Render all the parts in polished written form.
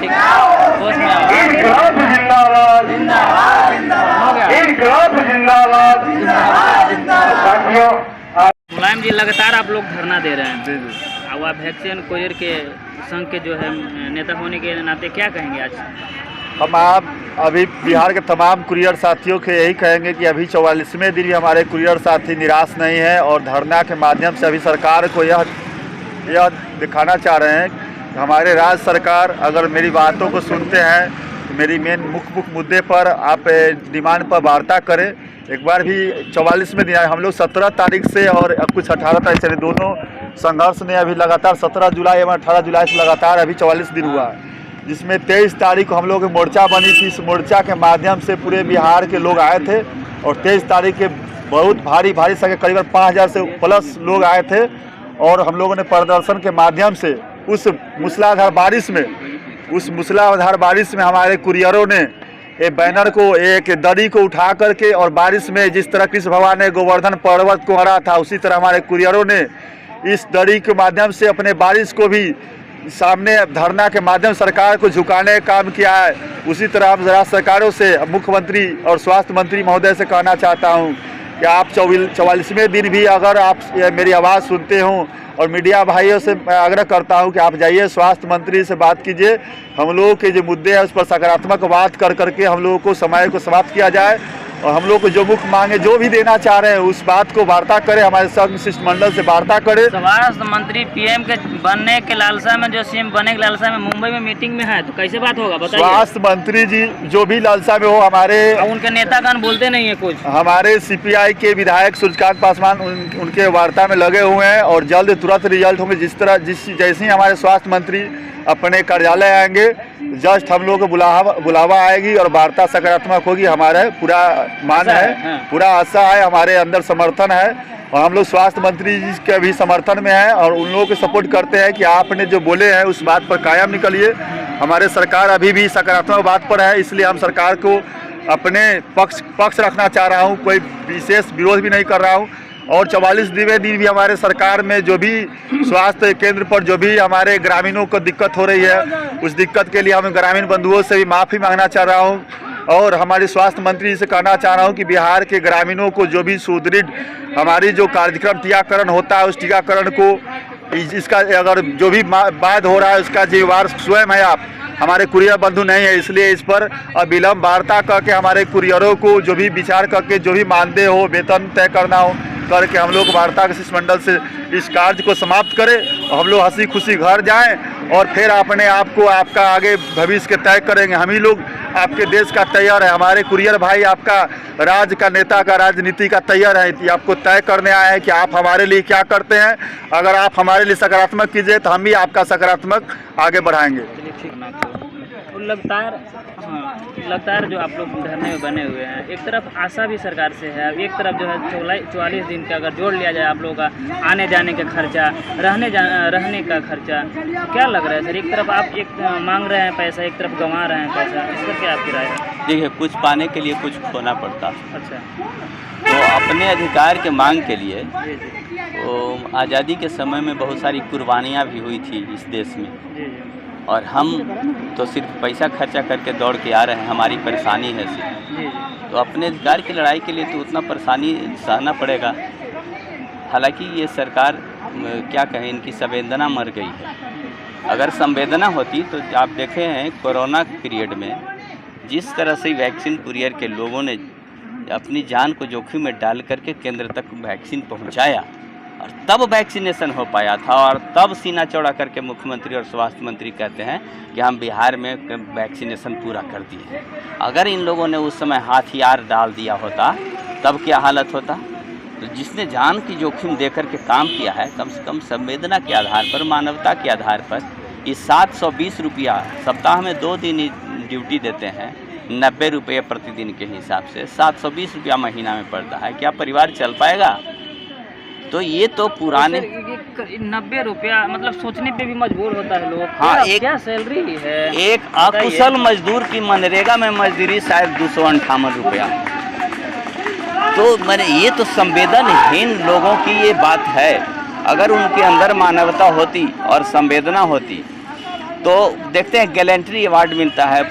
ठीक होश में आओ। जिंदाबाद हो गया। मुलायम जी, लगातार आप लोग धरना दे रहे हैं, अब आप वैक्सीन कोरियर के संघ के जो है नेता होने के नाते क्या कहेंगे आज? हम आप अभी बिहार के तमाम कुरियर साथियों के यही कहेंगे कि अभी 44वें दिन भी हमारे कुरियर साथी निराश नहीं है और धरना के माध्यम से अभी सरकार को यह दिखाना चाह रहे हैं कि हमारे राज्य सरकार अगर मेरी बातों को सुनते हैं तो मेरी मेन मुख्य मुद्दे पर आप डिमांड पर वार्ता करें। एक बार भी 44वें दिन हम लोग 17 तारीख से और कुछ 18 तारीख से दोनों संघर्ष ने अभी लगातार 17 जुलाई एवं 18 जुलाई से लगातार अभी 44 दिन हुआ है, जिसमें 23 तारीख को हम लोग की मोर्चा बनी थी। इस मोर्चा के माध्यम से पूरे बिहार के लोग आए थे और 23 तारीख के बहुत भारी संख्या करीबन 5000 से प्लस लोग आए थे और हम लोगों ने प्रदर्शन के माध्यम से उस मूसलाधार बारिश में हमारे कुरियरों ने एक बैनर को, एक दरी को उठा करके और बारिश में जिस तरह कृष्ण भगवान ने गोवर्धन पर्वत को हरा था, उसी तरह हमारे कुरियरों ने इस दरी के माध्यम से अपने बारिश को भी सामने धरना के माध्यम सरकार को झुकाने का काम किया है। उसी तरह हम राज्य सरकारों से, मुख्यमंत्री और स्वास्थ्य मंत्री महोदय से कहना चाहता हूं कि आप 44वें दिन भी अगर आप मेरी आवाज़ सुनते हों और मीडिया भाइयों से मैं आग्रह करता हूं कि आप जाइए स्वास्थ्य मंत्री से बात कीजिए, हम लोगों के जो मुद्दे हैं उस पर सकारात्मक बात करके हम लोगों को समय को समाप्त किया जाए और हम लोग को जो मुख्य मांगे जो भी देना चाह रहे हैं उस बात को वार्ता करें, हमारे संघ शिष्टमंडल से वार्ता करें। स्वास्थ्य मंत्री पीएम के बनने के लालसा में, जो सीएम बनने के लालसा में मुंबई में मीटिंग में है, तो कैसे बात होगा बताइए? स्वास्थ्य मंत्री जी जो भी लालसा में हो, हमारे उनके नेतागण बोलते नहीं है कुछ। हमारे सीपीआई के विधायक सूर्यकांत पासवान उनके वार्ता में लगे हुए हैं और जल्द तुरंत रिजल्ट होंगे। जैसे ही हमारे स्वास्थ्य मंत्री अपने कार्यालय आएंगे, जस्ट हम लोगों को बुलावा आएगी और वार्ता सकारात्मक होगी। हमारा पूरा मान है, पूरा आशा है, हमारे अंदर समर्थन है और हम लोग स्वास्थ्य मंत्री जी के भी समर्थन में हैं और उन लोगों को सपोर्ट करते हैं कि आपने जो बोले हैं उस बात पर कायम निकलिए। हमारे सरकार अभी भी सकारात्मक बात पर है, इसलिए हम सरकार को अपने पक्ष रखना चाह रहा हूँ, कोई विशेष विरोध भी नहीं कर रहा हूँ। और 44वें दिन भी हमारे सरकार में जो भी स्वास्थ्य केंद्र पर जो भी हमारे ग्रामीणों को दिक्कत हो रही है, उस दिक्कत के लिए हम ग्रामीण बंधुओं से भी माफ़ी मांगना चाह रहा हूं और हमारे स्वास्थ्य मंत्री से कहना चाह रहा हूं कि बिहार के ग्रामीणों को जो भी सुदृढ़ हमारी जो कार्यक्रम टीकाकरण होता है, उस टीकाकरण को इसका अगर जो भी बाद हो रहा है उसका जिम्मेवार स्वयं है आप, हमारे कुरियर बंधु नहीं है। इसलिए इस पर अविलंब वार्ता करके हमारे कुरियरों को जो भी विचार करके जो भी मानदेय हो, वेतन तय करना हो करके हम लोग वार्ता के शिष्टमंडल से इस कार्य को समाप्त करें और हम लोग हंसी खुशी घर जाएं और फिर अपने आप को आपका आगे भविष्य के तय करेंगे। हम ही लोग आपके देश का तैयार है, हमारे कुरियर भाई आपका राज्य का नेता का राजनीति का तैयार है, आपको तय करने आए हैं कि आप हमारे लिए क्या करते हैं। अगर आप हमारे लिए सकारात्मक कीजिए तो हम भी आपका सकारात्मक आगे बढ़ाएंगे। लगातार जो आप लोग धरने में बने हुए हैं, एक तरफ आशा भी सरकार से है, एक तरफ जो है 44 दिन का अगर जोड़ लिया जाए आप लोगों का आने जाने का खर्चा, रहने का खर्चा, क्या लग रहा है सर? एक तरफ आप एक मांग रहे हैं पैसा, एक तरफ गंवा रहे हैं पैसा, इस पर क्या आपकी राय है? देखिए, कुछ पाने के लिए कुछ खोना पड़ता। अच्छा, तो अपने अधिकार के मांग के लिए तो आज़ादी के समय में बहुत सारी कुर्बानियाँ भी हुई थी इस देश में और हम तो सिर्फ पैसा खर्चा करके दौड़ के आ रहे हैं, हमारी परेशानी है सिर्फ। तो अपने अधिकार की लड़ाई के लिए तो उतना परेशानी सहना पड़ेगा। हालांकि ये सरकार क्या कहें, इनकी संवेदना मर गई है। अगर संवेदना होती तो आप देखे हैं कोरोना पीरियड में जिस तरह से वैक्सीन कुरियर के लोगों ने अपनी जान को जोखिम में डाल करके केंद्र तक वैक्सीन पहुंचाया और तब वैक्सीनेशन हो पाया था और तब सीना चौड़ा करके मुख्यमंत्री और स्वास्थ्य मंत्री कहते हैं कि हम बिहार में वैक्सीनेशन पूरा कर दिए। अगर इन लोगों ने उस समय हथियार डाल दिया होता तब क्या हालत होता? तो जिसने जान की जोखिम देकर के काम किया है, कम से कम संवेदना के आधार पर, मानवता के आधार पर, इस 720 रुपया सप्ताह में 2 दिन ड्यूटी देते हैं, 90 रुपये प्रतिदिन के हिसाब से 720 रुपया महीना में पड़ता है। क्या परिवार चल पाएगा? तो ये तो पुराने 90 रुपया मतलब सोचने पे भी मजबूर होता है लोग। हाँ, क्या सैलरी है? एक अकुशल मजदूर की मनरेगा में मजदूरी शायद 258 रुपया। तो मैंने ये तो संवेदनहीन लोगों की ये बात है। अगर उनके अंदर मानवता होती और संवेदना होती तो देखते हैं गैलेंट्री अवार्ड मिलता है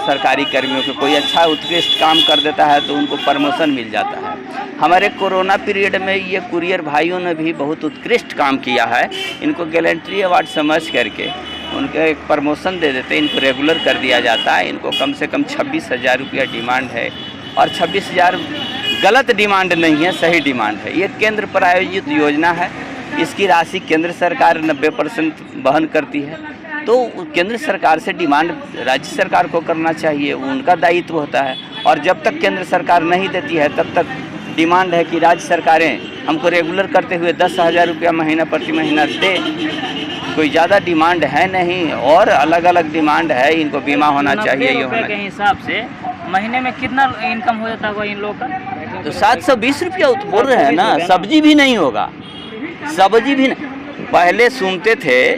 सरकारी कर्मियों को, कोई अच्छा उत्कृष्ट काम कर देता है तो उनको प्रमोशन मिल जाता है। हमारे कोरोना पीरियड में ये कुरियर भाइयों ने भी बहुत उत्कृष्ट काम किया है, इनको गैलेंट्री अवार्ड समझ करके उनको एक प्रमोशन दे देते हैं, इनको रेगुलर कर दिया जाता है। इनको कम से कम 26,000 रुपया डिमांड है, और 26,000 गलत डिमांड नहीं है, सही डिमांड है। ये केंद्र प्रायोजित योजना है, इसकी राशि केंद्र सरकार 90% वहन करती है, तो केंद्र सरकार से डिमांड राज्य सरकार को करना चाहिए, उनका दायित्व होता है। और जब तक केंद्र सरकार नहीं देती है तब तक डिमांड है कि राज्य सरकारें हमको रेगुलर करते हुए 10,000 रुपया महीना प्रति महीना दे। कोई ज़्यादा डिमांड है नहीं, और अलग अलग डिमांड है, इनको बीमा होना चाहिए। ये होना के हिसाब से महीने में कितना इनकम हो जाता होगा इन लोगों का? तो 720 रुपया बोल रहे हैं ना, सब्जी भी नहीं होगा, सब्जी भी नहीं। पहले सुनते थे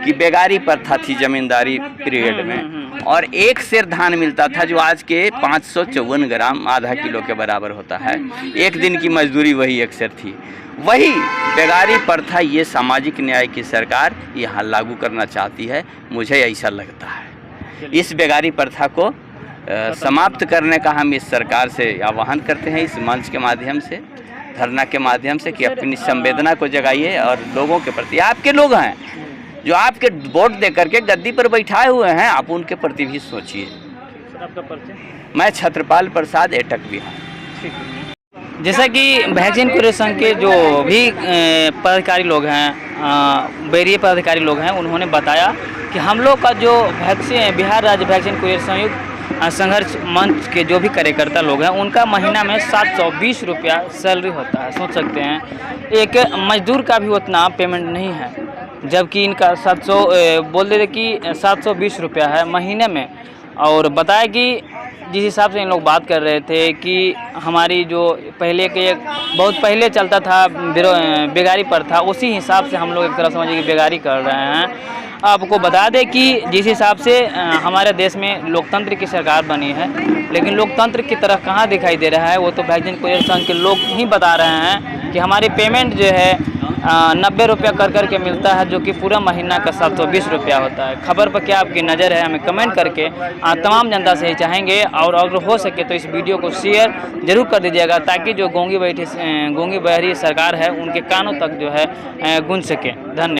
कि बेगारी प्रथा थी जमींदारी पीरियड में, और एक सेर धान मिलता था जो आज के 554 ग्राम आधा किलो के बराबर होता है। एक दिन की मजदूरी वही एक सेर थी। वही बेगारी प्रथा ये सामाजिक न्याय की सरकार यहाँ लागू करना चाहती है, मुझे ऐसा लगता है। इस बेगारी प्रथा को समाप्त करने का हम इस सरकार से आह्वान करते हैं, इस मंच के माध्यम से, धरना के माध्यम से, कि अपनी संवेदना को जगाइए और लोगों के प्रति, आपके लोग हैं जो आपके वोट दे करके गद्दी पर बैठाए हुए हैं, आप उनके प्रति भी सोचिए। आपका परिचय? मैं छत्रपाल प्रसाद, एटक बिहार। जैसा कि वैक्सीन कुरियर संघ के जो भी पदाधिकारी लोग हैं, वरीय पदाधिकारी लोग हैं, उन्होंने बताया कि हम लोग का जो वैक्सीन बिहार राज्य वैक्सीन कुरियर संयुक्त संघर्ष मंच के जो भी कार्यकर्ता लोग हैं, उनका महीना में 720 रुपया सैलरी होता है। सोच सकते हैं एक मजदूर का भी उतना पेमेंट नहीं है, जबकि इनका 720 रुपया है महीने में। और बताया कि जिस हिसाब से इन लोग बात कर रहे थे कि हमारी जो पहले के बहुत पहले चलता था बेगारी पर था, उसी हिसाब से हम लोग एक तरह समझिए कि बेगारी कर रहे हैं। आपको बता दें कि जिस हिसाब से हमारे देश में लोकतंत्र की सरकार बनी है, लेकिन लोकतंत्र की तरह कहाँ दिखाई दे रहा है, वो तो वैक्सीन कुरियर संघ के लोग ही बता रहे हैं कि हमारी पेमेंट जो है 90 रुपया कर के मिलता है, जो कि पूरा महीना का 720 रुपया होता है। खबर पर क्या आपकी नज़र है, हमें कमेंट करके तमाम जनता से ही चाहेंगे। और अगर हो सके तो इस वीडियो को शेयर जरूर कर दीजिएगा, ताकि जो गूंगी बहरी सरकार है उनके कानों तक जो है गूंज सके। धन्यवाद।